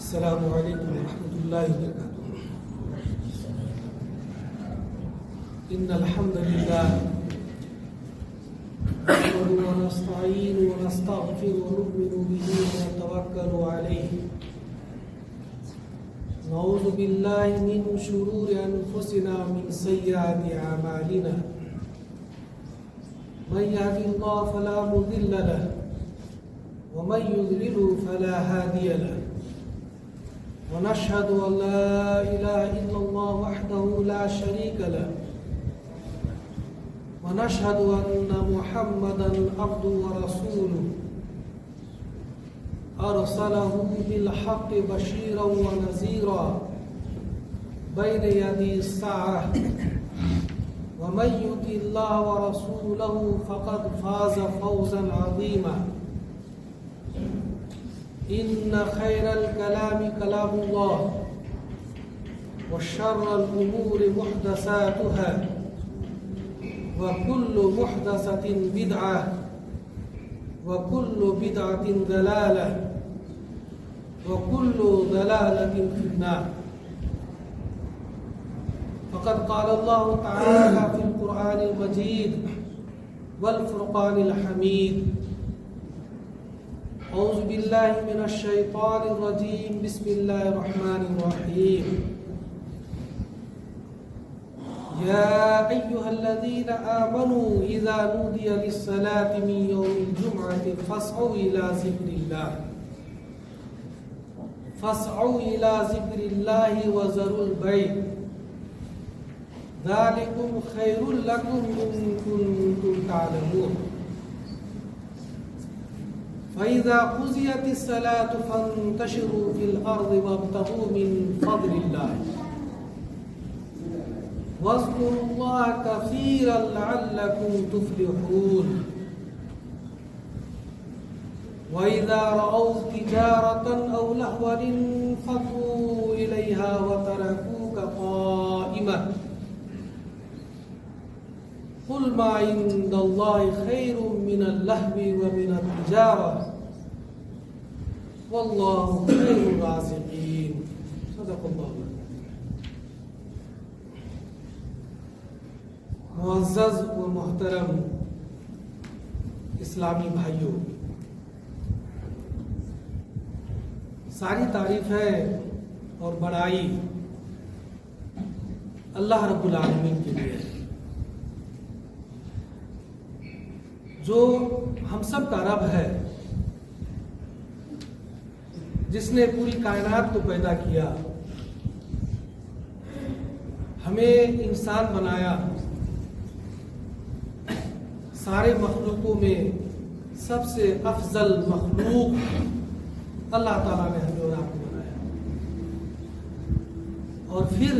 السلام علیکم ورحمۃ اللہ وبرکاتہ۔ ان الحمد للہ نحمده ونستعینه ونستغفره ونؤمن به ونتوکل علیہ، نعوذ باللہ من شرور انفسنا ومن سیئات اعمالنا، من يهد الله فلا مضل له ومن يضلل فلا هادي له، ونشهد أن لا إله إلا الله وحده لا شريك له، ونشهد أن محمدا عبده ورسوله أرسله بالحق بشيرا ونذيرا بين يدي الساعة، ومن يطع الله ورسوله فقد فاز فوزا عظيما۔ إن خير الكلام كلام الله، وشر الأمور محدثاتها، وكل محدثة بدعة، وكل بدعة ضلالة، وكل ضلالة في النار۔ فقد قال الله تعالى في القرآن المجيد والفرقان الحميد: اعوذ باللہ من الشیطان الرجیم، بسم اللہ الرحمن الرحیم۔ یا ایہا الذین آمنوا اذا نودی للصلاة من یوم الجمعة فاسعوا الى ذکر اللہ وذروا البیع، ذالکم خیر لکم ان کنتم تعلمون۔ فَإِذَا قُضِيَتِ الصَّلَاةُ فَانتَشِرُوا فِي الْأَرْضِ وَابْتغُوا مِن فَضْلِ اللَّهِ وَاذْكُرُوا اللَّهَ كَثِيرًا لَعَلَّكُمْ تُفْلِحُونَ۔ وَإِذَا رَأَوْا تِجَارَةً أَوْ لَهْوًا انفَضُّوا إِلَيْهَا وَتَرَكُوكَ قَائِمًا، قل ما عند الله خير من اللهو ومن التجارة والله خير الرازقين۔ صدق اللہ۔ معزز و محترم اسلامی بھائیوں، ساری تعریف ہے اور بڑائی اللہ رب العالمین کے لیے ہے، جو ہم سب کا رب ہے، جس نے پوری کائنات کو پیدا کیا، ہمیں انسان بنایا، سارے مخلوقوں میں سب سے افضل مخلوق اللہ تعالیٰ نے ہمیں اور آپ کو بنایا، اور پھر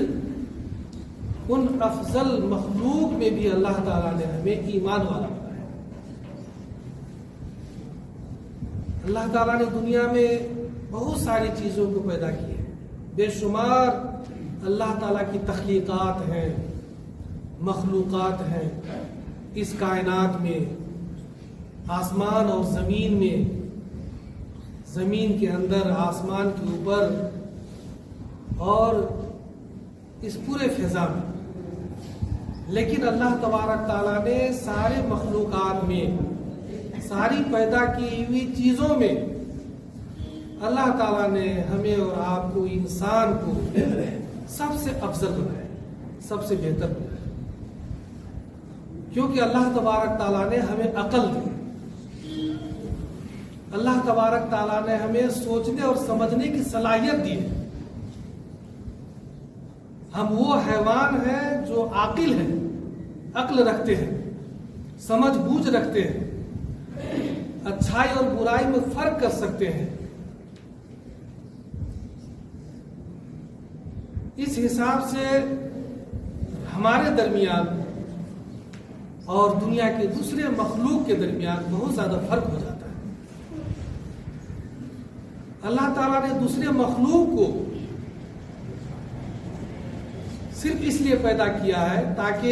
ان افضل مخلوق میں بھی اللہ تعالیٰ نے ہمیں ایمان والا بنایا۔ اللہ تعالیٰ نے دنیا میں بہت ساری چیزوں کو پیدا کیے، بے شمار اللہ تعالیٰ کی تخلیقات ہیں، مخلوقات ہیں اس کائنات میں، آسمان اور زمین میں، زمین کے اندر، آسمان کے اوپر، اور اس پورے فضا میں۔ لیکن اللہ تبارک تعالیٰ نے سارے مخلوقات میں، ساری پیدا کی ہوئی چیزوں میں اللہ تعالیٰ نے ہمیں اور آپ کو، انسان کو سب سے افضل بنایا، سب سے بہتر بنایا، کیونکہ اللہ تبارک تعالیٰ نے ہمیں عقل دی، اللہ تبارک تعالیٰ نے ہمیں سوچنے اور سمجھنے کی صلاحیت دی۔ ہم وہ حیوان ہیں جو عاقل ہیں، عقل رکھتے ہیں، سمجھ بوجھ رکھتے ہیں، اچھائی اور برائی میں فرق کر سکتے ہیں۔ اس حساب سے ہمارے درمیان اور دنیا کے دوسرے مخلوق کے درمیان بہت زیادہ فرق ہو جاتا ہے۔ اللہ تعالیٰ نے دوسرے مخلوق کو صرف اس لیے پیدا کیا ہے تاکہ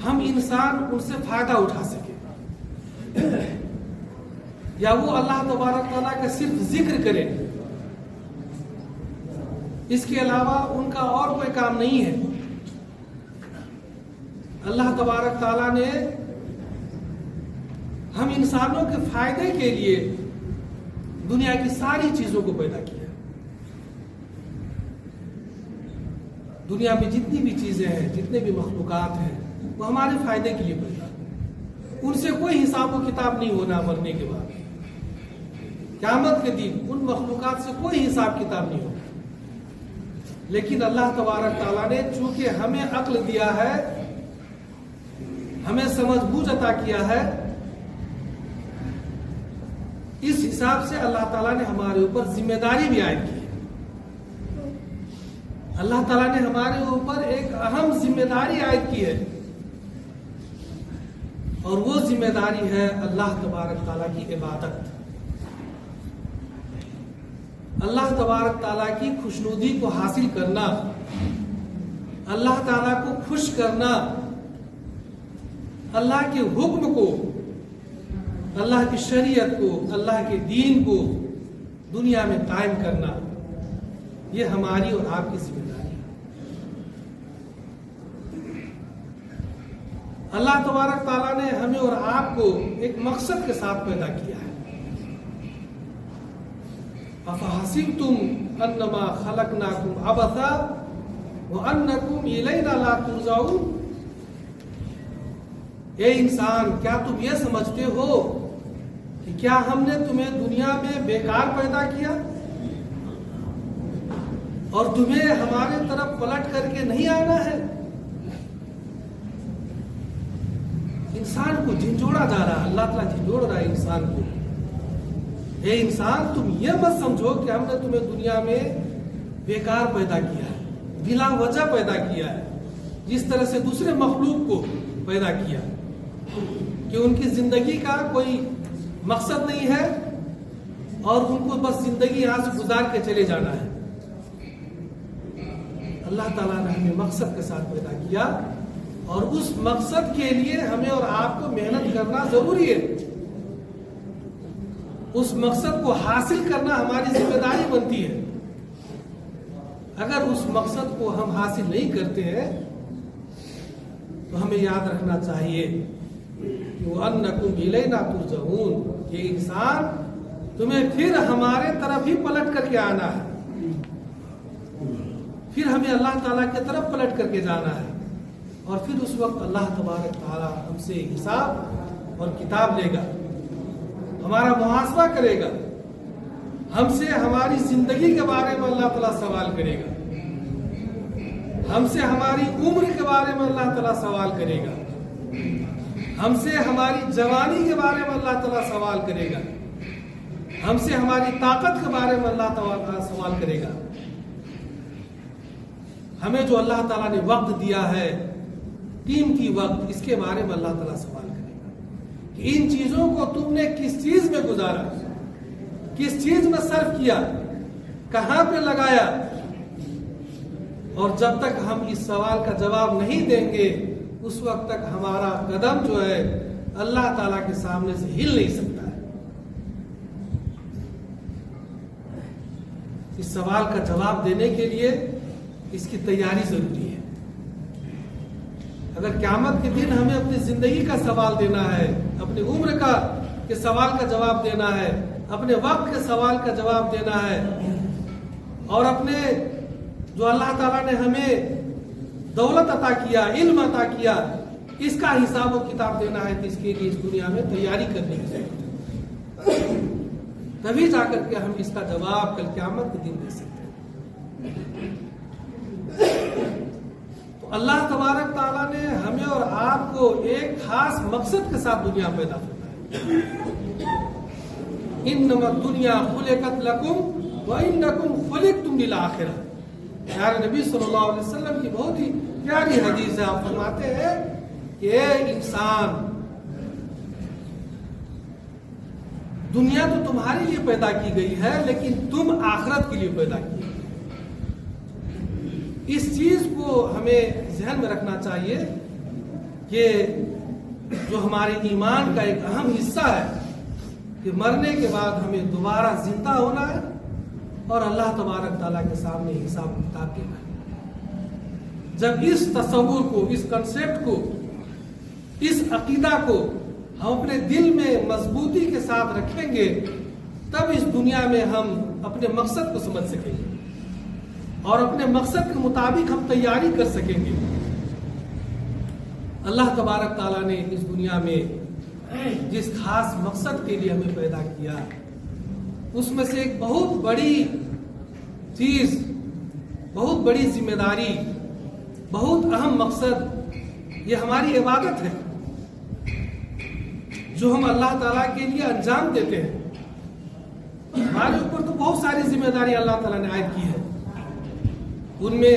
ہم انسان ان سے فائدہ اٹھا سکیں، یا وہ اللہ تبارک تعالیٰ کا صرف ذکر کریں، اس کے علاوہ ان کا اور کوئی کام نہیں ہے. اللہ تبارک تعالیٰ نے ہم انسانوں کے فائدے کے لیے دنیا کی ساری چیزوں کو پیدا کیا. دنیا میں جتنی بھی چیزیں ہیں، جتنے بھی مخلوقات ہیں، وہ ہمارے فائدے کے لیے پیدا ہیں. ان سے کوئی حساب و کتاب نہیں ہونا مرنے کے بعد. قیامت کے دن ان مخلوقات سے کوئی حساب کتاب نہیں ہوگا. لیکن اللہ تبارک تعالیٰ نے چونکہ ہمیں عقل دیا ہے، ہمیں سمجھ بوجھ عطا کیا ہے، اس حساب سے اللہ تعالیٰ نے ہمارے اوپر ذمہ داری بھی عائد کی ہے. اللہ تعالیٰ نے ہمارے اوپر ایک اہم ذمہ داری عائد کی ہے، اور وہ ذمہ داری ہے اللہ تبارک تعالیٰ کی عبادت. اللہ تبارک تعالیٰ کی خوشنودی کو حاصل کرنا، اللہ تعالیٰ کو خوش کرنا، اللہ کے حکم کو، اللہ کی شریعت کو، اللہ کے دین کو دنیا میں قائم کرنا، یہ ہماری اور آپ کی ذمہ داری ہے. اللہ تبارک تعالیٰ نے ہمیں اور آپ کو ایک مقصد کے ساتھ پیدا کیا ہے. افحسبتم انما خلقناکم عبثا وانکم الینا لا ترجعون. اے انسان، کیا تم یہ سمجھتے ہو کہ کیا ہم نے تمہیں دنیا میں بیکار پیدا کیا اور تمہیں ہمارے طرف پلٹ کر کے نہیں آنا ہے؟ انسان کو جھنجھوڑا جا رہا ہے، اللہ تعالیٰ جھنجھوڑ رہا ہے انسان کو. اے انسان، تم یہ مت سمجھو کہ ہم نے تمہیں دنیا میں بیکار پیدا کیا ہے، بلا وجہ پیدا کیا ہے، جس طرح سے دوسرے مخلوق کو پیدا کیا کہ ان کی زندگی کا کوئی مقصد نہیں ہے اور ان کو بس زندگی یہاں سے گزار کے چلے جانا ہے. اللہ تعالیٰ نے ہمیں مقصد کے ساتھ پیدا کیا، اور اس مقصد کے لیے ہمیں اور آپ کو محنت کرنا ضروری ہے. اس مقصد کو حاصل کرنا ہماری ذمہ داری بنتی ہے. اگر اس مقصد کو ہم حاصل نہیں کرتے ہیں تو ہمیں یاد رکھنا چاہیے کہ وَأَنَّكُمْ إِلَيْنَا تُرْجَعُونَ، یہ انسان تمہیں پھر ہمارے طرف ہی پلٹ کر کے آنا ہے، پھر ہمیں اللہ تعالیٰ کی طرف پلٹ کر کے جانا ہے، اور پھر اس وقت اللہ تبارک تعالیٰ ہم سے حساب اور کتاب لے گا، ہمارا محاسبہ کرے گا. ہم سے ہماری زندگی کے بارے میں اللہ تعالیٰ سوال کرے گا، ہم سے ہماری عمر کے بارے میں اللہ تعالیٰ سوال کرے گا، ہم سے ہماری جوانی کے بارے میں اللہ تعالیٰ سوال کرے گا، ہم سے ہماری طاقت کے بارے میں اللہ تعالیٰ سوال کرے گا. ہمیں جو اللہ تعالیٰ نے وقت دیا ہے، قیمتی وقت، اس کے بارے میں اللہ تعالیٰ سوال کرے گا کہ ان چیزوں کو تم نے کس چیز میں گزارا، کس چیز میں صرف کیا، کہاں پہ لگایا. اور جب تک ہم اس سوال کا جواب نہیں دیں گے، اس وقت تک ہمارا قدم جو ہے اللہ تعالیٰ کے سامنے سے ہل نہیں سکتا ہے. اس سوال کا جواب دینے کے لیے اس کی تیاری ضروری ہے. اگر قیامت کے دن ہمیں اپنی زندگی کا سوال دینا ہے، اپنی عمر کا کے سوال کا جواب دینا ہے، اپنے وقت کے سوال کا جواب دینا ہے، اور اپنے جو اللہ تعالیٰ نے ہمیں دولت عطا کیا، علم عطا کیا، اس کا حساب و کتاب دینا ہے، تو اس کے لیے اس دنیا میں تیاری کرنے کی ضرورت ہے. تبھی جا کر کے ہم اس کا جواب کل قیامت کے دن دے سکتے ہیں. تو اللہ تبارک تعالیٰ نے ہمیں اور آپ کو ایک خاص مقصد کے ساتھ دنیا پیدا فرمایا. انما الدنیا خلقت لکم وانکم خلقتم للآخرہ. پیارے نبی صلی اللہ علیہ وسلم کی بہت ہی پیاری حدیث ہے. آپ فرماتے ہیں کہ اے انسان، دنیا تو تمہارے لیے پیدا کی گئی ہے، لیکن تم آخرت کے لیے پیدا کی. اس چیز کو ہمیں ذہن میں رکھنا چاہیے کہ جو ہمارے ایمان کا ایک اہم حصہ ہے کہ مرنے کے بعد ہمیں دوبارہ زندہ ہونا ہے اور اللہ تبارک تعالیٰ کے سامنے حساب کتاب دینا ہے۔ جب اس تصور کو، اس کنسیپٹ کو، اس عقیدہ کو ہم اپنے دل میں مضبوطی کے ساتھ رکھیں گے، تب اس دنیا میں ہم اپنے مقصد کو سمجھ سکیں گے اور اپنے مقصد کے مطابق ہم تیاری کر سکیں گے۔ اللہ تبارک تعالیٰ نے اس دنیا میں جس خاص مقصد کے لیے ہمیں پیدا کیا، اس میں سے ایک بہت بڑی چیز، بہت بڑی ذمہ داری، بہت اہم مقصد یہ ہماری عبادت ہے، جو ہم اللہ تعالیٰ کے لیے انجام دیتے ہیں۔ ہمارے اوپر تو بہت ساری ذمہ داری اللہ تعالیٰ نے عائد کی ہے، ان میں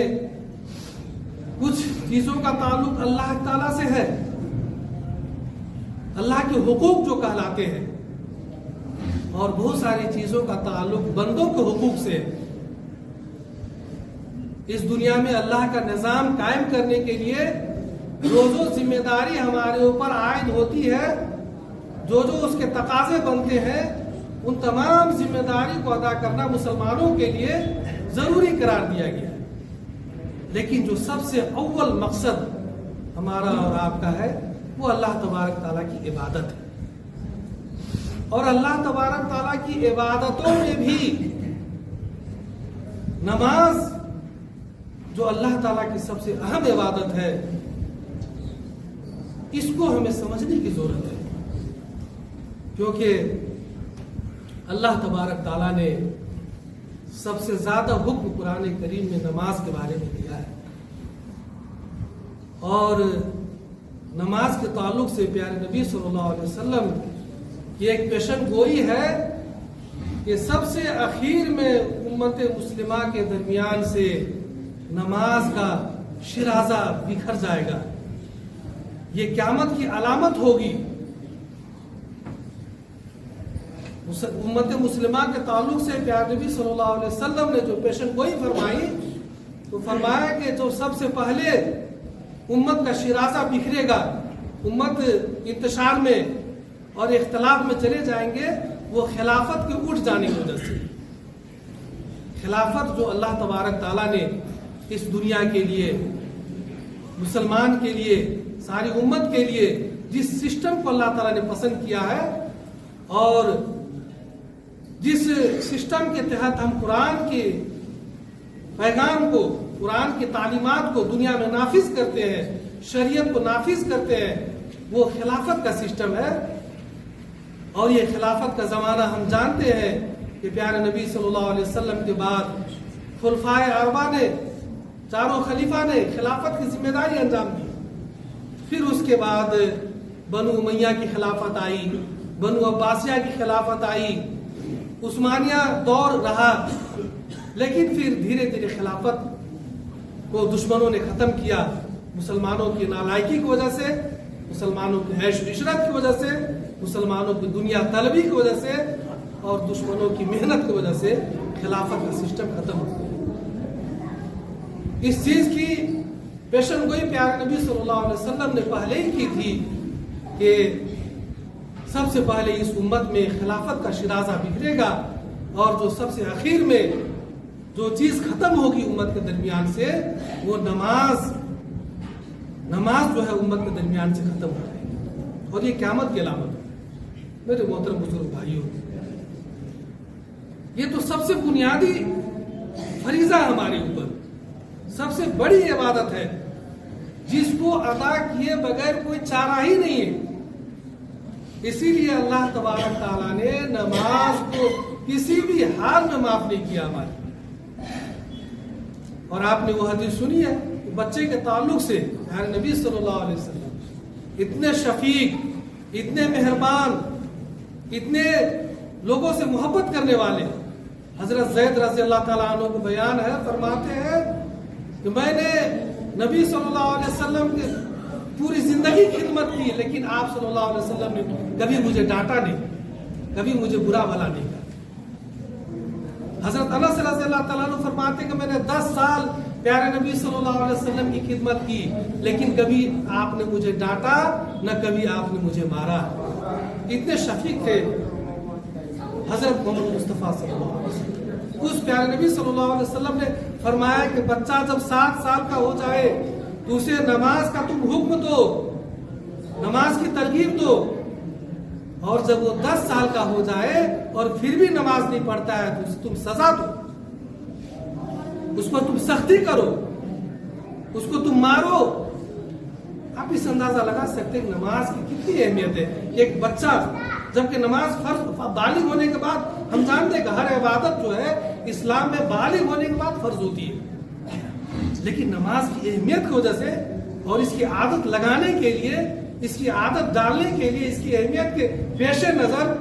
کچھ چیزوں کا تعلق اللہ تعالیٰ سے ہے، اللہ کے حقوق جو کہلاتے ہیں، اور بہت ساری چیزوں کا تعلق بندوں کے حقوق سے ہے۔ اس دنیا میں اللہ کا نظام قائم کرنے کے لیے جو ذمہ داری ہمارے اوپر عائد ہوتی ہے، جو اس کے تقاضے بنتے ہیں، ان تمام ذمہ داری کو ادا کرنا مسلمانوں کے لیے ضروری قرار دیا گیا ہے۔ لیکن جو سب سے اول مقصد ہمارا اور آپ کا ہے، وہ اللہ تبارک تعالیٰ کی عبادت ہے۔ اور اللہ تبارک تعالیٰ کی عبادتوں میں بھی نماز، جو اللہ تعالیٰ کی سب سے اہم عبادت ہے، اس کو ہمیں سمجھنے کی ضرورت ہے، کیونکہ اللہ تبارک تعالیٰ نے سب سے زیادہ حکم قرآن کریم میں نماز کے بارے میں دیا ہے، اور نماز کے تعلق سے پیارے نبی صلی اللہ علیہ وسلم کی ایک پیشن گوئی ہے کہ سب سے اخیر میں امت مسلمہ کے درمیان سے نماز کا شیرازہ بکھر جائے گا، یہ قیامت کی علامت ہوگی۔ امت مسلمہ کے تعلق سے پیارے نبی صلی اللہ علیہ وسلم نے جو پیشن گوئی فرمائی، تو فرمایا کہ جو سب سے پہلے امت کا شیرازہ بکھرے گا، امت انتشار میں اور اختلاف میں چلے جائیں گے، وہ خلافت کے اٹھ جانے کی وجہ سے۔ خلافت جو اللہ تبارک تعالیٰ نے اس دنیا کے لیے، مسلمان کے لیے، ساری امت کے لیے جس سسٹم کو اللہ تعالیٰ نے پسند کیا ہے، اور جس سسٹم کے تحت ہم قرآن کے پیغام کو، قرآن کی تعلیمات کو دنیا میں نافذ کرتے ہیں، شریعت کو نافذ کرتے ہیں، وہ خلافت کا سسٹم ہے۔ اور یہ خلافت کا زمانہ ہم جانتے ہیں کہ پیارے نبی صلی اللہ علیہ وسلم کے بعد خلفائے اربعہ نے، چاروں خلیفہ نے خلافت کی ذمہ داری انجام دی۔ پھر اس کے بعد بنو امیہ کی خلافت آئی، بنو عباسیہ کی خلافت آئی، عثمانیہ دور رہا، لیکن پھر دھیرے دھیرے خلافت کو دشمنوں نے ختم کیا، مسلمانوں کی نالائکی کی وجہ سے، مسلمانوں کی عیش و عشرت کی وجہ سے، مسلمانوں کی دنیا طلبی کی وجہ سے، اور دشمنوں کی محنت کی وجہ سے خلافت کا سسٹم ختم ہو گیا۔ اس چیز کی پیشن گوئی پیارے نبی صلی اللہ علیہ وسلم نے پہلے ہی کی تھی کہ سب سے پہلے اس امت میں خلافت کا شیرازہ بکھرے گا، اور جو سب سے اخیر میں جو چیز ختم ہوگی امت کے درمیان سے، وہ نماز جو ہے امت کے درمیان سے ختم ہو جائے گی، اور یہ قیامت کی علامت ہے۔ میرے محترم بزرگ بھائیوں، یہ تو سب سے بنیادی فریضہ ہمارے اوپر، سب سے بڑی عبادت ہے، جس کو ادا کیے بغیر کوئی چارہ ہی نہیں ہے۔ اسی لیے اللہ تبارک تعالیٰ نے نماز کو کسی بھی حال میں معاف نہیں کیا ہمارے۔ اور آپ نے وہ حدیث سنی ہے کہ بچے کے تعلق سے نبی صلی اللہ علیہ وسلم اتنے شفیق، اتنے مہربان، اتنے لوگوں سے محبت کرنے والے، حضرت زید رضی اللہ تعالیٰ عنہ کو بیان ہے، فرماتے ہیں کہ میں نے نبی صلی اللہ علیہ وسلم کی پوری زندگی خدمت کی، لیکن آپ صلی اللہ علیہ وسلم نے کبھی مجھے ڈانٹا نہیں، کبھی مجھے برا بھلا نہیں کہا۔ حضرت انس رضی اللہ تعالیٰ عنہ فرماتے ہیں کہ میں نے 10 سال پیارے نبی صلی اللہ علیہ وسلم کی خدمت کی، لیکن کبھی آپ نے مجھے ڈانٹا، نہ کبھی آپ نے مجھے مارا۔ اتنے شفیق تھے حضرت محمد مصطفیٰ صلی اللہ علیہ وسلم۔ اس پیارے نبی صلی اللہ علیہ وسلم نے فرمایا کہ بچہ جب 7 سال کا ہو جائے تو اسے نماز کا تم حکم دو، نماز کی ترغیب دو، اور جب وہ 10 سال کا ہو جائے اور پھر بھی نماز نہیں پڑھتا ہے تو اسے تم سزا دو، اس پر تم سختی کرو، اس کو تم مارو۔ آپ اس اندازہ لگا سکتے ہیں کہ نماز کی کتنی اہمیت ہے۔ ایک بچہ جبکہ نماز فرض بالغ ہونے کے بعد، ہم جانتے ہیں کہ ہر عبادت جو ہے اسلام میں بالغ ہونے کے بعد فرض ہوتی ہے، لیکن نماز کی اہمیت کی وجہ سے اور اس کی عادت لگانے کے لیے، اس کی عادت ڈالنے کے لیے، اس کی اہمیت کے پیش نظر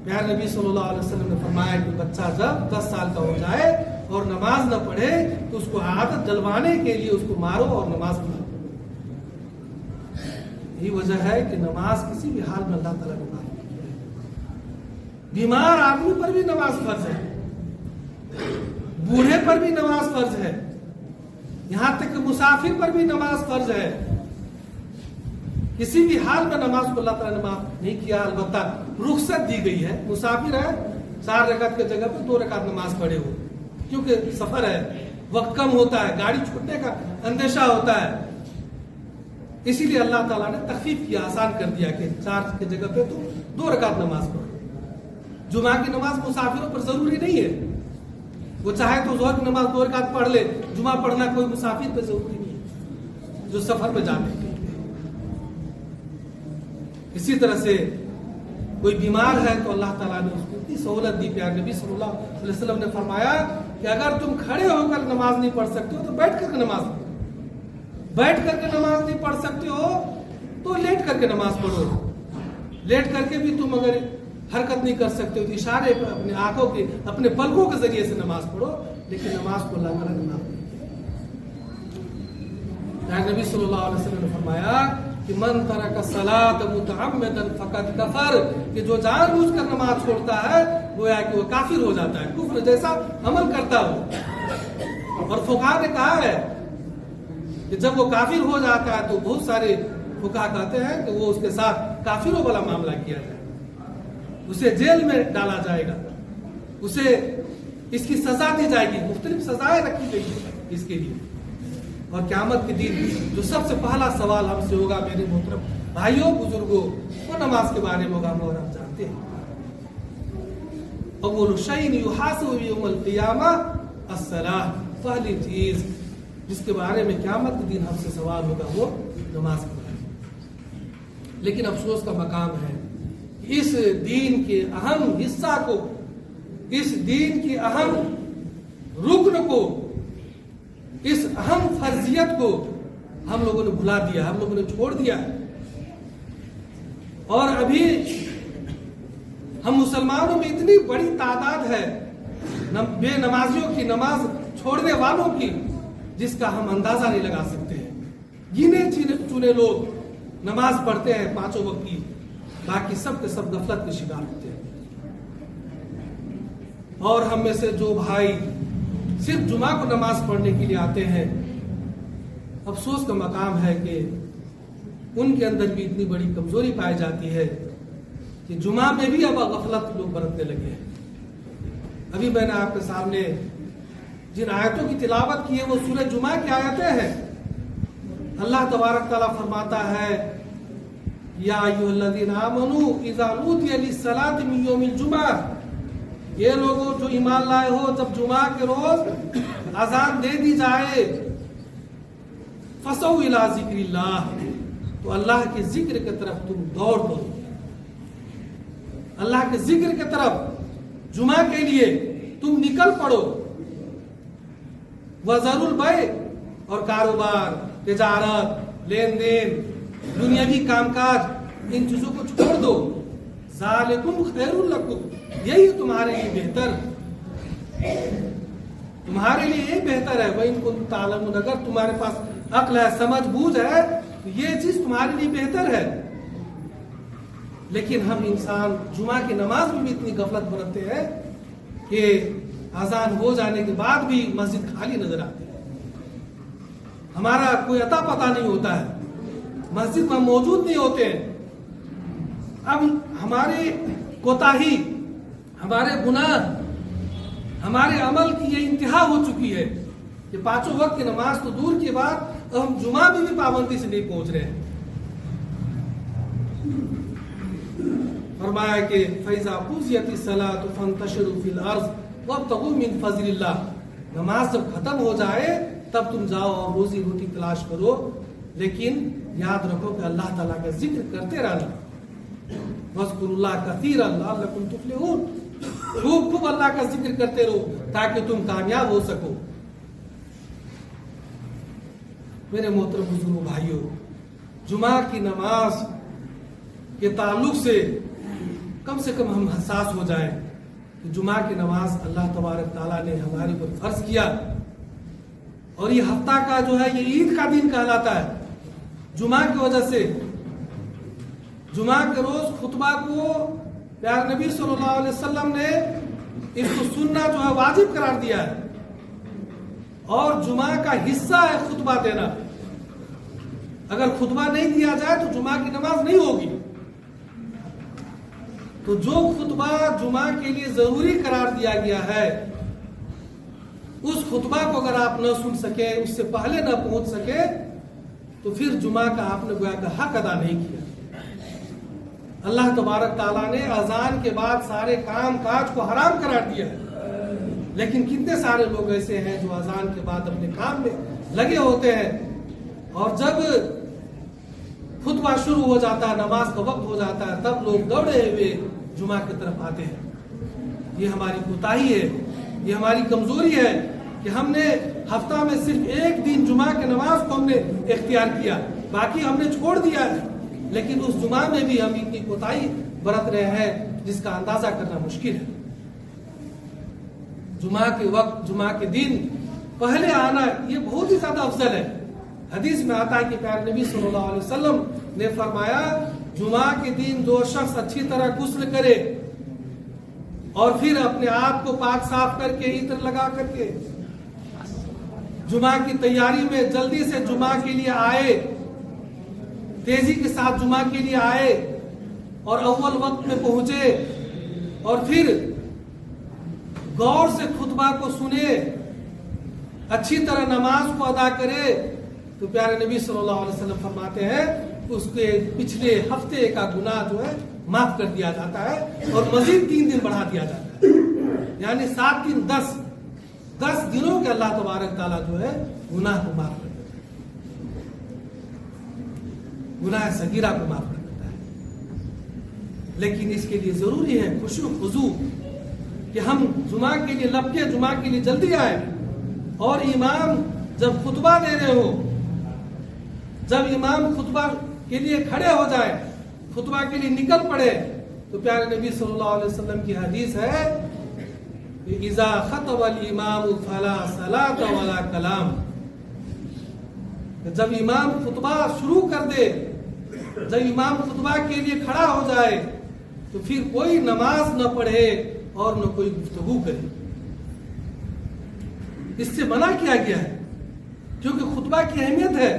پیارے نبی صلی اللہ علیہ وسلم نے فرمایا کہ بچہ جب 10 سال کا ہو جائے اور نماز نہ پڑھے تو اس کو عادت ڈلوانے کے لیے اس کو مارو اور نماز پڑھو۔ یہی وجہ ہے کہ نماز کسی بھی حال میں اللہ تعالیٰ نے معاف کیا ہے۔ بیمار آدمی پر بھی نماز فرض ہے، بوڑھے پر بھی نماز فرض ہے، یہاں تک کہ مسافر پر بھی نماز فرض ہے۔ کسی بھی حال میں نماز کو اللہ تعالیٰ نے معاف نہیں کیا، البتہ رخصت دی گئی ہے۔ مسافر ہے 4 رکعت کی جگہ پہ 2 رکعت نماز پڑھے ہو، کیونکہ سفر ہے، وقت کم ہوتا ہے، گاڑی چھوٹنے کا اندیشہ ہوتا ہے، اسی لیے اللہ تعالیٰ نے تخفیف کیا، آسان کر دیا کہ 4 کی جگہ پہ تو 2 رکعت نماز پڑھو۔ جمعہ کی نماز مسافروں پر ضروری نہیں ہے، وہ چاہے تو ظہر کی نماز 2 رکعت پڑھ لے، جمعہ پڑھنا کوئی مسافر پہ ضروری نہیں ہے جو سفر پہ جاتے ہیں۔ اسی طرح سے کوئی بیمار ہے تو اللہ تعالیٰ نے اس کو اتنی سہولت دی۔ پیارے نبی صلی اللہ علیہ وسلم نے فرمایا کہ اگر تم کھڑے ہو کر نماز نہیں پڑھ سکتے ہو تو بیٹھ کر کے نماز پڑھو، بیٹھ کر کے نماز نہیں پڑھ سکتے ہو تو لیٹ کر کے نماز پڑھو، لیٹ کر کے بھی تم اگر حرکت نہیں کر سکتے ہو تو اشارے پر اپنے آنکھوں کے، اپنے پلکوں کے ذریعے سے نماز پڑھو، لیکن نماز کو اللہ تعالیٰ نے معاف نہیں کیا۔ نبی صلی اللہ علیہ وسلم نے فرمایا کہ من ترک الصلاۃ متعمدا فقد کفر، کہ جو جان بوجھ کر نماز چھوڑتا ہے گویا کہ وہ کافر ہو جاتا ہے، کفر جیسا عمل کرتا ہو۔ اور فقہاء نے کہا ہے کہ جب وہ کافر ہو جاتا ہے تو بہت سارے فقہاء کہتے ہیں کہ وہ اس کے ساتھ کافروں والا معاملہ کیا جائے، اسے جیل میں ڈالا جائے گا، اسے اس کی سزا دی جائے گی، مختلف سزائیں رکھی گئی ہیں اس کے لیے۔ اور قیامت کے دن جو سب سے پہلا سوال ہم سے ہوگا میرے محترم بھائیوں بزرگوں، وہ نماز کے بارے میں ہوگا، اور ہم جانتے ہیں اول شیء یحاسب یوم القیامہ الصلاۃ، پہلی چیز جس کے بارے میں قیامت کے دن ہم سے سوال ہوگا وہ نماز کے بارے میں۔ لیکن افسوس کا مقام ہے اس دین کے اہم حصہ کو، اس دین کی اہم رکن کو، اس اہم فرضیت کو ہم لوگوں نے بھلا دیا، ہم لوگوں نے چھوڑ دیا۔ اور ابھی ہم مسلمانوں میں اتنی بڑی تعداد ہے بے نمازیوں کی، نماز چھوڑنے والوں کی، جس کا ہم اندازہ نہیں لگا سکتے ہیں۔ گنے چنے لوگ نماز پڑھتے ہیں 5 وقت کی، باقی سب کے سب غفلت کے شکار ہوتے ہیں۔ اور ہم میں سے جو بھائی صرف جمعہ کو نماز پڑھنے کے لیے آتے ہیں، افسوس کا مقام ہے کہ ان کے اندر بھی اتنی بڑی کمزوری پائی جاتی ہے کہ جمعہ میں بھی اب غفلت لوگ برتنے لگے ہیں۔ ابھی میں نے آپ کے سامنے جن آیتوں کی تلاوت کی ہے وہ سورہ جمعہ کی آیتیں ہیں۔ اللہ تبارک تعالیٰ فرماتا ہے یا ایھا الذین آمنوا اذا نودی للصلاۃ من یوم الجمعہ، یہ لوگوں جو ایمان لائے ہو، جب جمعہ کے روز اذان دے دی جائے، فسعوا الی ذکر اللہ، تو اللہ کے ذکر کی طرف تم دوڑ دو، اللہ کے ذکر کی طرف جمعہ کے لیے تم نکل پڑو۔ وذروا البیع، اور کاروبار، تجارت، لین دین، دنیاوی کام کاج، ان چیزوں کو چھوڑ دو۔ ذالکم خیر لکم، یہی تمہارے لیے بہتر، تمہارے لیے یہ بہتر ہے۔ وَإِن كُنتُمْ تَعْلَمُونَ، اگر تمہارے پاس عقل ہے، سمجھ بوجھ ہے تو یہ چیز تمہارے لیے بہتر ہے۔ لیکن ہم انسان جمعہ کی نماز میں بھی اتنی غفلت برتتے ہیں کہ اذان ہو جانے کے بعد بھی مسجد خالی نظر آتی ہے، ہمارا کوئی عطا پتہ نہیں ہوتا ہے، مسجد میں موجود نہیں ہوتے ہیں۔ اب ہماری کوتاہی، ہمارے گناہ ہمارے عمل کی یہ انتہا ہو چکی ہے کہ 5 وقت کی نماز تو دور کی بات، ہم جمعہ بھی پابندی سے نہیں پہنچ رہے ہیں۔ فرمایا کہ فَإِذَا قُضِيَتِ الصَّلَاةُ فَانتَشِرُوا فِي الْأَرْضِ وَابْتَغُوا مِن فَضْلِ اللَّهِ، نماز جب ختم ہو جائے تب تم جاؤ اور روزی روٹی تلاش کرو، لیکن یاد رکھو کہ اللہ تعالیٰ کا ذکر کرتے رہنا۔ وَاذْكُرُوا اللَّهَ كَثِيرًا لَعَلَّكُمْ تُفْلِحُونَ، خوب اللہ کا ذکر کرتے رہو تاکہ تم کامیاب ہو سکو۔ میرے محترم بزرگوں بھائیوں، جمعہ کی نماز کے تعلق سے کم ہم حساس ہو جائیں کہ جمعہ کی نماز اللہ تبارک تعالیٰ نے ہمارے اوپر فرض کیا، اور یہ ہفتہ کا جو ہے یہ عید کا دن کہلاتا ہے جمعہ کی وجہ سے۔ جمعہ کے روز خطبہ کو پیارے نبی صلی اللہ علیہ وسلم نے اس کو سننا جو ہے واجب قرار دیا ہے، اور جمعہ کا حصہ ہے خطبہ دینا۔ اگر خطبہ نہیں دیا جائے تو جمعہ کی نماز نہیں ہوگی۔ تو جو خطبہ جمعہ کے لیے ضروری قرار دیا گیا ہے، اس خطبہ کو اگر آپ نہ سن سکے، اس سے پہلے نہ پہنچ سکے، تو پھر جمعہ کا آپ نے گویا کہ حق ادا نہیں کیا۔ اللہ تبارک تعالیٰ نے اذان کے بعد سارے کام کاج کو حرام قرار دیا ہے، لیکن کتنے سارے لوگ ایسے ہیں جو اذان کے بعد اپنے کام میں لگے ہوتے ہیں، اور جب خطبہ شروع ہو جاتا ہے، نماز کا وقت ہو جاتا ہے، تب لوگ دوڑے ہوئے جمعہ کی طرف آتے ہیں۔ یہ ہماری کوتاہی ہے، یہ ہماری کمزوری ہے کہ ہم نے ہفتہ میں صرف ایک دن جمعہ کی نماز کو ہم نے اختیار کیا، باقی ہم نے چھوڑ دیا ہے، لیکن اس جمعہ میں بھی ہم اتنی کوتاہی برت رہے ہیں جس کا اندازہ کرنا مشکل ہے۔ جمعہ کے وقت، جمعہ کے دن پہلے آنا یہ بہت ہی زیادہ افضل ہے۔ حدیث میں آتا ہے کہ پیارے نبی صلی اللہ علیہ وسلم نے فرمایا، جمعہ کے دن جو شخص اچھی طرح غسل کرے اور پھر اپنے آپ کو پاک صاف کر کے عطر لگا کر کے جمعہ کی تیاری میں جلدی سے جمعہ کے لیے آئے، تیزی کے ساتھ جمعہ کے لیے آئے اور اول وقت میں پہنچے، اور پھر غور سے خطبہ کو سنے، اچھی طرح نماز کو ادا کرے، تو پیارے نبی صلی اللہ علیہ وسلم فرماتے ہیں اس کے پچھلے ہفتے کا گناہ جو ہے معاف کر دیا جاتا ہے، اور مزید 3 دن بڑھا دیا جاتا ہے، یعنی 7 دن 10 دنوں کے اللہ تبارک تعالیٰ جو ہے گناہ کو معاف کر دیتا ہے، گناہ صغیرہ کو معاف کر دیتا ہے۔ لیکن اس کے لیے ضروری ہے خشوع و خضوع، کہ ہم جمعہ کے لیے لپکے، جمعہ کے لیے جلدی آئے، اور امام جب خطبہ دے رہے ہو، جب امام خطبہ کے لیے کھڑے ہو جائے، خطبہ کے لیے نکل پڑے، تو پیارے نبی صلی اللہ علیہ وسلم کی حدیث ہے کہ اذا خطب الامام فلا صلاۃ ولا کلام، جب امام خطبہ شروع کر دے، جب امام خطبہ کے لیے کھڑا ہو جائے، تو پھر کوئی نماز نہ پڑھے اور نہ کوئی گفتگو کرے۔ اس سے منع کیا گیا ہے، کیونکہ خطبہ کی اہمیت ہے۔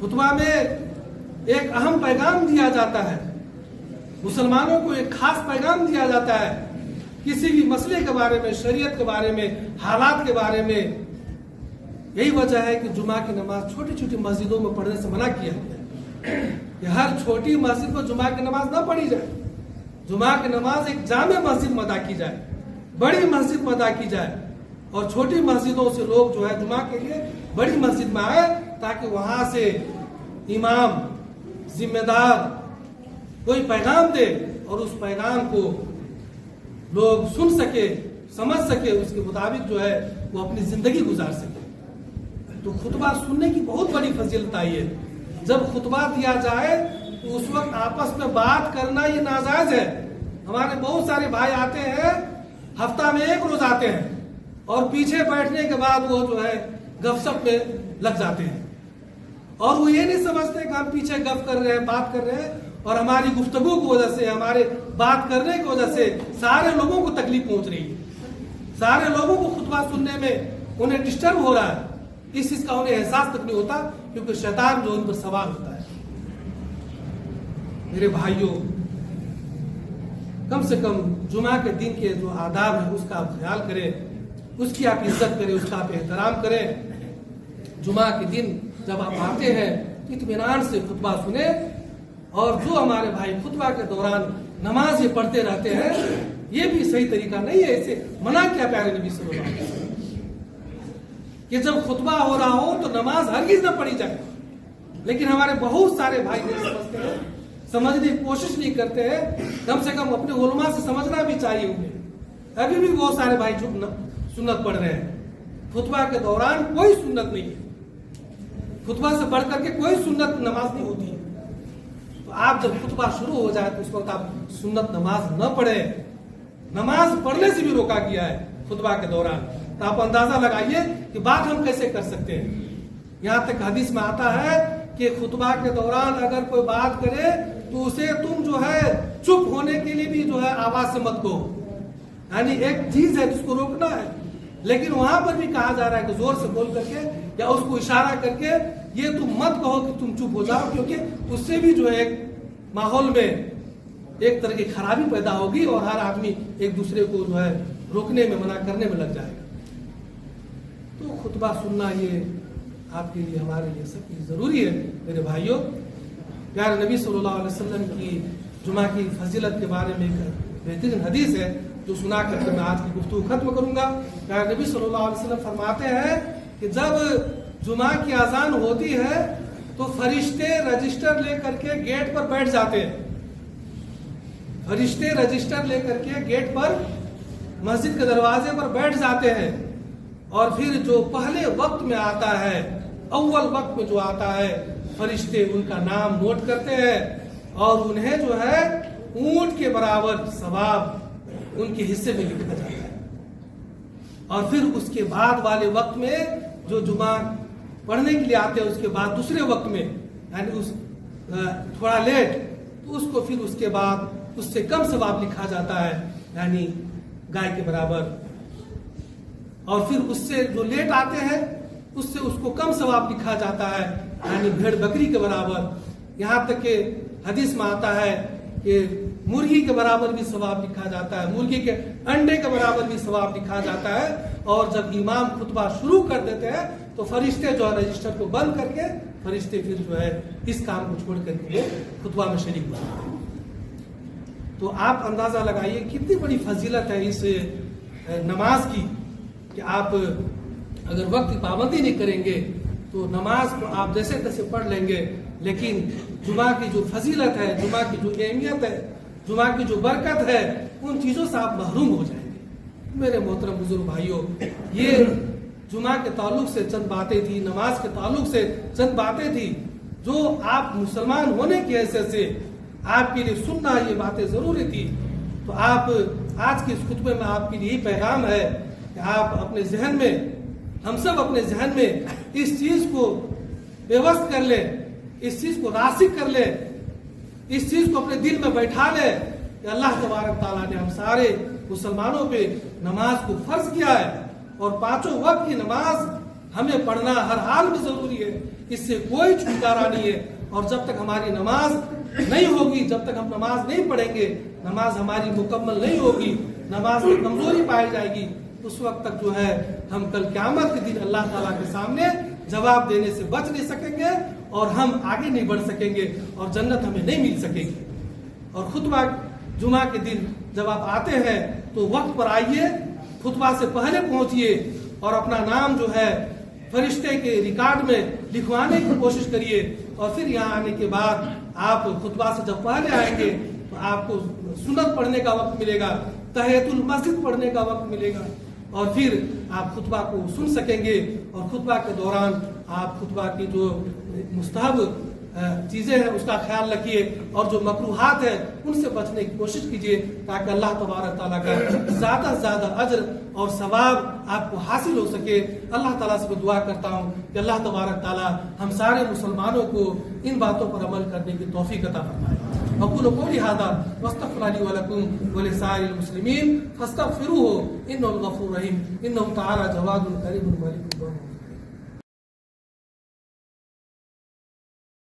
خطبہ میں ایک اہم پیغام دیا جاتا ہے، مسلمانوں کو ایک خاص پیغام دیا جاتا ہے، کسی بھی مسئلے کے بارے میں، شریعت کے بارے میں، حالات کے بارے میں۔ یہی وجہ ہے کہ جمعہ کی نماز چھوٹی چھوٹی مسجدوں میں پڑھنے سے منع کیا گیا ہے، کہ ہر چھوٹی مسجد میں جمعہ کی نماز نہ پڑھی جائے، جمعہ کی نماز ایک جامع مسجد میں ادا کی جائے، بڑی مسجد میں ادا کی جائے، اور چھوٹی مسجدوں سے لوگ جو ہے جمعہ کے لیے بڑی مسجد میں آئے، تاکہ وہاں سے امام، ذمہ دار کوئی پیغام دے، اور اس پیغام کو لوگ سن سکے، سمجھ سکے، اس کے مطابق جو ہے وہ اپنی زندگی گزار سکے۔ تو خطبہ سننے کی بہت بڑی فضیلت آئی ہے۔ جب خطبہ دیا جائے تو اس وقت آپس میں بات کرنا یہ ناجائز ہے۔ ہمارے بہت سارے بھائی آتے ہیں، ہفتہ میں 1 روز آتے ہیں، اور پیچھے بیٹھنے کے بعد وہ جو ہے گپ سپ میں لگ جاتے ہیں، اور وہ یہ نہیں سمجھتے کہ ہم پیچھے گپ کر رہے ہیں، بات کر رہے ہیں، اور ہماری گفتگو کی وجہ سے، ہمارے بات کرنے کی وجہ سے سارے لوگوں کو تکلیف پہنچ رہی ہے، سارے لوگوں کو خطبہ سننے میں انہیں ڈسٹرب ہو رہا ہے۔ اس چیز کا انہیں احساس تک نہیں ہوتا، کیونکہ شیطان جو ان پر سوار ہوتا ہے۔ میرے بھائیوں، کم سے کم جمعہ کے دن کے جو آداب ہیں اس کا آپ خیال کریں، اس کی آپ عزت کریں، اس کا آپ احترام کریں۔ جمعہ کے دن جب آپ آتے ہیں تو اطمینان سے خطبہ سنیں، اور جو ہمارے بھائی خطبہ کے دوران نماز یہ پڑھتے رہتے ہیں یہ بھی صحیح طریقہ نہیں ہے۔ اسے منع کیا پیارے نبی صلی اللہ علیہ وسلم کہ جب خطبہ ہو رہا ہو تو نماز ہرگز نہ پڑھی جائے، لیکن ہمارے بہت سارے بھائی نہیں سمجھتے ہیں، سمجھنے کی کوشش نہیں کرتے ہیں۔ کم سے کم اپنے علماء سے سمجھنا بھی چاہیے انہیں۔ ابھی بھی بہت سارے بھائی سنت پڑھ رہے ہیں، خطبہ کے دوران کوئی سنت نہیں ہے، خطبہ سے بڑھ کر کے کوئی سنت نماز نہیں ہوتی ہے۔ تو آپ جب خطبہ شروع ہو جائے تو اس وقت آپ سنت نماز نہ پڑھیں۔ نماز پڑھنے سے بھی روکا گیا ہے خطبہ کے دوران۔ تو آپ اندازہ لگائیے کہ بات ہم کیسے کر سکتے ہیں۔ یہاں تک حدیث میں آتا ہے کہ خطبہ کے دوران اگر کوئی بات کرے تو اسے تم جو ہے چپ ہونے کے لیے بھی جو ہے آواز سے مت کہو، یعنی ایک چیز ہے جس کو روکنا ہے، لیکن وہاں پر بھی کہا جا رہا ہے کہ زور سے بول کر کے یا اس کو اشارہ کر کے یہ تم مت کہو کہ تم چپ ہو جاؤ، کیونکہ اس سے بھی جو ہے ایک ماحول میں ایک طرح کی خرابی پیدا ہوگی اور ہر آدمی ایک دوسرے کو جو ہے روکنے میں منع کرنے میں لگ جائے گا۔ تو خطبہ سننا یہ آپ کے لیے ہمارے لیے سب کی ضروری ہے میرے بھائیوں۔ پیارے نبی صلی اللہ علیہ وسلم کی جمعہ کی فضیلت کے بارے میں ایک بہترین حدیث ہے جو سنا کر کے میں آج کی گفتگو ختم کروں گا۔ پیارے نبی صلی اللہ علیہ وسلم فرماتے ہیں کہ جب جمعہ کی اذان ہوتی ہے تو فرشتے رجسٹر لے کر کے گیٹ پر بیٹھ جاتے ہیں، فرشتے رجسٹر لے کر کے گیٹ پر مسجد کے دروازے پر بیٹھ جاتے ہیں، اور پھر جو پہلے وقت میں آتا ہے، اول وقت میں جو آتا ہے، فرشتے ان کا نام نوٹ کرتے ہیں اور انہیں جو ہے اونٹ کے برابر ثواب ان کے حصے میں لکھا جاتا ہے۔ اور پھر اس کے بعد والے وقت میں جو جمعہ پڑھنے کے لیے آتے ہیں اس کے بعد دوسرے وقت میں یعنی اس تھوڑا لیٹ، تو اس کو پھر اس کے بعد اس سے کم ثواب لکھا جاتا ہے، یعنی گائے کے برابر۔ اور پھر اس سے جو لیٹ آتے ہیں اس سے اس کو کم ثواب لکھا جاتا ہے، یعنی بھیڑ بکری کے برابر۔ یہاں تک کہ حدیث میں آتا ہے کہ مرغی کے برابر بھی ثواب لکھا جاتا ہے، مرغی کے انڈے کے برابر بھی ثواب لکھا جاتا ہے۔ اور جب امام خطبہ شروع کر دیتے ہیں تو فرشتے جو ہے رجسٹر کو بند کر کے فرشتے پھر جو ہے اس کام کو چھوڑ کر کے خطبہ میں شریک ہوتے ہیں۔ تو آپ اندازہ لگائیے کتنی بڑی فضیلت ہے اس نماز کی کہ آپ اگر وقت کی پابندی نہیں کریں گے تو نماز کو آپ جیسے تیسے پڑھ لیں گے، لیکن جمعہ کی جو فضیلت ہے، جمعہ کی جو اہمیت ہے، جمعہ کی جو برکت ہے، ان چیزوں سے آپ محروم ہو جائیں گے۔ میرے محترم بزرگ بھائیوں، یہ جمعہ کے تعلق سے چند باتیں تھی، نماز کے تعلق سے چند باتیں تھی جو آپ مسلمان ہونے کی حیثیت سے آپ کے لیے سننا یہ باتیں ضروری تھی۔ تو آپ آج کے اس خطبے میں آپ کے لیے یہی پیغام ہے کہ آپ اپنے ذہن میں، ہم سب اپنے ذہن میں اس چیز کو پیوست کر لیں، اس چیز کو راسخ کر لیں، اس چیز کو اپنے دل میں بیٹھا لیں کہ اللہ تبارک تعالیٰ نے ہم سارے مسلمانوں پہ نماز کو فرض کیا ہے، اور پانچوں وقت کی نماز ہمیں پڑھنا ہر حال میں ضروری ہے، اس سے کوئی چھٹکارا نہیں ہے۔ اور جب تک ہماری نماز نہیں ہوگی، جب تک ہم نماز نہیں پڑھیں گے، نماز ہماری مکمل نہیں ہوگی، نماز میں کمزوری پائی جائے گی، اس وقت تک جو ہے ہم کل قیامت کے دن اللہ تعالیٰ کے سامنے جواب دینے سے بچ نہیں سکیں گے، اور ہم آگے نہیں بڑھ سکیں گے، اور جنت ہمیں نہیں مل سکے گی۔ اور خطبہ جمعہ کے دن جب آپ آتے ہیں تو وقت پر آئیے، خطبہ سے پہلے پہنچیے، اور اپنا نام جو ہے فرشتے کے ریکارڈ میں لکھوانے کی کوشش کریے۔ اور پھر یہاں آنے کے بعد آپ خطبہ سے جب پہلے آئیں گے تو آپ کو سنت پڑھنے کا وقت ملے گا، تحیۃ المسجد پڑھنے کا وقت ملے گا، اور پھر آپ خطبہ کو سن سکیں گے۔ اور خطبہ کے دوران آپ خطبہ کی جو مستحب چیزیں ہیں اس کا خیال رکھیے، اور جو مکروہات ہیں ان سے بچنے کی کوشش کیجیے، تاکہ اللہ تبارک تعالیٰ کا زیادہ سے زیادہ اجر اور ثواب آپ کو حاصل ہو سکے۔ اللہ تعالیٰ سے دعا کرتا ہوں کہ اللہ تبارک تعالیٰ ہم سارے مسلمانوں کو ان باتوں پر عمل کرنے کی توفیق عطا فرمائے۔ اقول قولی ھذا واستغفر لي ولكم ولسائر المسلمين فاستغفروه انه الغفور الرحيم انه تعالى جواد كريم ملك